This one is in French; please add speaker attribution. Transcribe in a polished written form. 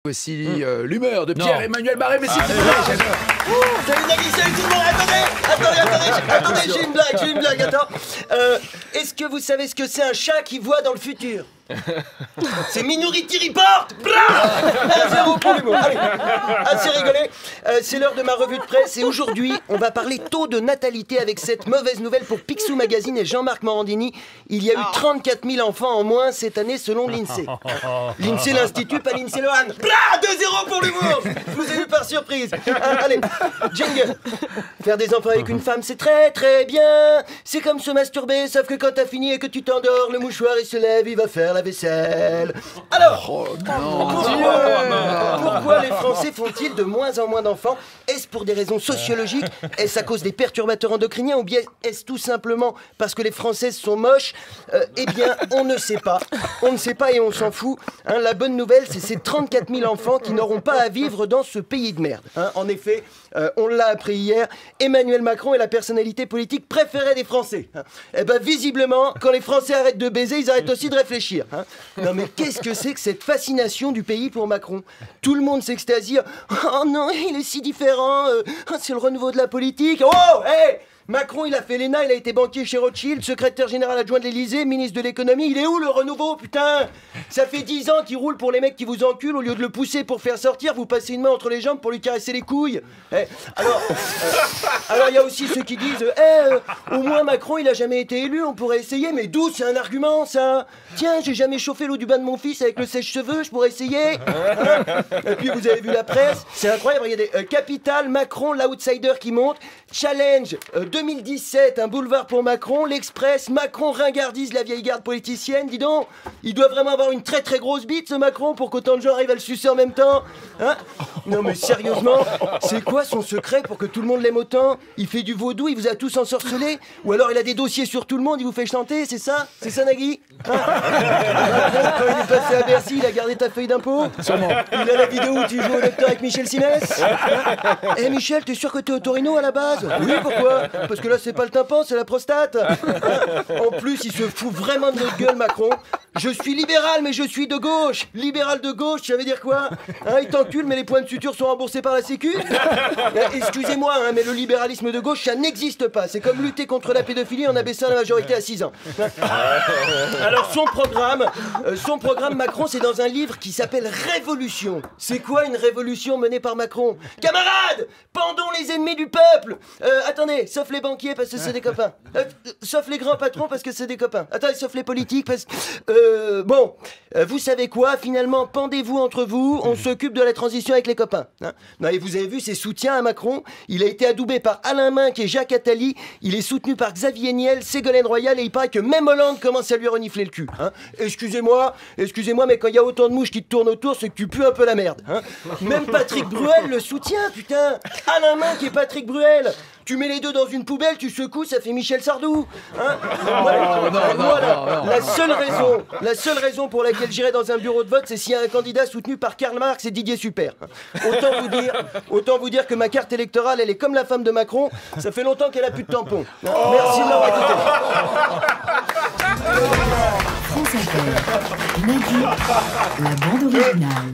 Speaker 1: Voici l'humeur de Pierre-Emmanuel Barré, mais s'il te plaît,
Speaker 2: Salut Nagui, salut tout le monde. Attendez, j'ai une blague, attends. Est-ce que vous savez ce que c'est un chat qui voit dans le futur? C'est Minority Report. 1-0 pour l'humour. Allez, assez rigolé. C'est l'heure de ma revue de presse et aujourd'hui, on va parler taux de natalité avec cette mauvaise nouvelle pour Picsou Magazine et Jean-Marc Morandini. Il y a eu 34 000 enfants en moins cette année selon l'INSEE. L'INSEE l'Institut, pas l'INSEE le Han. 2-0 pour l'humour. Je vous ai eu par surprise. Allez, jingle. Faire des enfants avec une femme, c'est très très bien. C'est comme se masturber, sauf que quand t'as fini et que tu t'endors, le mouchoir il se lève, il va faire la vaisselle. Alors, pourquoi les Français font-ils de moins en moins d'enfants? Est-ce pour des raisons sociologiques? Est-ce à cause des perturbateurs endocriniens? Ou bien est-ce tout simplement parce que les Françaises sont moches? Eh bien, on ne sait pas. On ne sait pas et on s'en fout. Hein, la bonne nouvelle, c'est ces 34 000 enfants qui n'auront pas à vivre dans ce pays de merde. Hein, en effet, on l'a appris hier, Emmanuel Macron est la personnalité politique préférée des Français. Hein. Eh ben, visiblement, quand les Français arrêtent de baiser, ils arrêtent aussi de réfléchir. Hein. Non mais qu'est-ce que c'est que cette fascination du pays pour Macron? Tout le monde s'extasie. Oh non, il est si différent. C'est le renouveau de la politique. Oh, hey! Macron, il a fait l'ENA, il a été banquier chez Rothschild, secrétaire général adjoint de l'Élysée, ministre de l'économie. Il est où le renouveau, putain? Ça fait 10 ans qu'il roule pour les mecs qui vous enculent. Au lieu de le pousser pour faire sortir, vous passez une main entre les jambes pour lui caresser les couilles. Alors il y a aussi ceux qui disent au moins Macron, il a jamais été élu, on pourrait essayer. Mais d'où c'est un argument, ça? Tiens, j'ai jamais chauffé l'eau du bain de mon fils avec le sèche-cheveux, je pourrais essayer. Et puis vous avez vu la presse, c'est incroyable, regardez, Capital, Macron, l'outsider qui monte, Challenge 2017, un boulevard pour Macron, l'Express, Macron ringardise la vieille garde politicienne. Dis donc, il doit vraiment avoir une très très grosse bite ce Macron pour qu'autant de gens arrivent à le sucer en même temps. Hein? Non mais sérieusement, c'est quoi son secret pour que tout le monde l'aime autant? Il fait du vaudou, il vous a tous ensorcelés? Ou alors il a des dossiers sur tout le monde, il vous fait chanter, c'est ça? C'est ça Nagui? Hein? Quand il est passé à Bercy, il a gardé ta feuille d'impôt? Sûrement. Il a la vidéo où tu joues au docteur avec Michel Simès? Eh Michel, t'es sûr que t'es au Torino à la base? Oui, pourquoi? Parce que là c'est pas le tympan, c'est la prostate. En plus, il se fout vraiment de notre gueule, Macron. Je suis libéral, mais je suis de gauche. Libéral de gauche, ça veut dire quoi? Hein, il t'encule, mais les points de suture sont remboursés par la Sécu? Excusez-moi, hein, mais le libéralisme de gauche, ça n'existe pas. C'est comme lutter contre la pédophilie en abaissant la majorité à 6 ans. Alors, son programme Macron, c'est dans un livre qui s'appelle Révolution. C'est quoi une révolution menée par Macron? Camarades, pendons les ennemis du peuple. Attendez, sauf les banquiers parce que c'est des copains. Sauf les grands patrons parce que c'est des copains. Attendez, sauf les politiques parce que... vous savez quoi? Finalement, pendez-vous entre vous, on s'occupe de la transition avec les copains. Hein, non, et vous avez vu ses soutiens à Macron? Il a été adoubé par Alain Minc et Jacques Attali. Il est soutenu par Xavier Niel, Ségolène Royal et il paraît que même Hollande commence à lui renifler le cul. Hein. Excusez-moi, mais quand il y a autant de mouches qui te tournent autour, c'est que tu pues un peu la merde. Hein. Même Patrick Bruel le soutient, putain. Alain Minc et Patrick Bruel. Tu mets les deux dans une poubelle, tu secoues, ça fait Michel Sardou. Hein? La seule raison pour laquelle j'irai dans un bureau de vote, c'est s'il y a un candidat soutenu par Karl Marx et Didier Super. Autant vous dire que ma carte électorale, elle est comme la femme de Macron, ça fait longtemps qu'elle a plus de tampon. Merci de m'avoir écouté.
Speaker 3: France Inter, Nagui, la bande originale.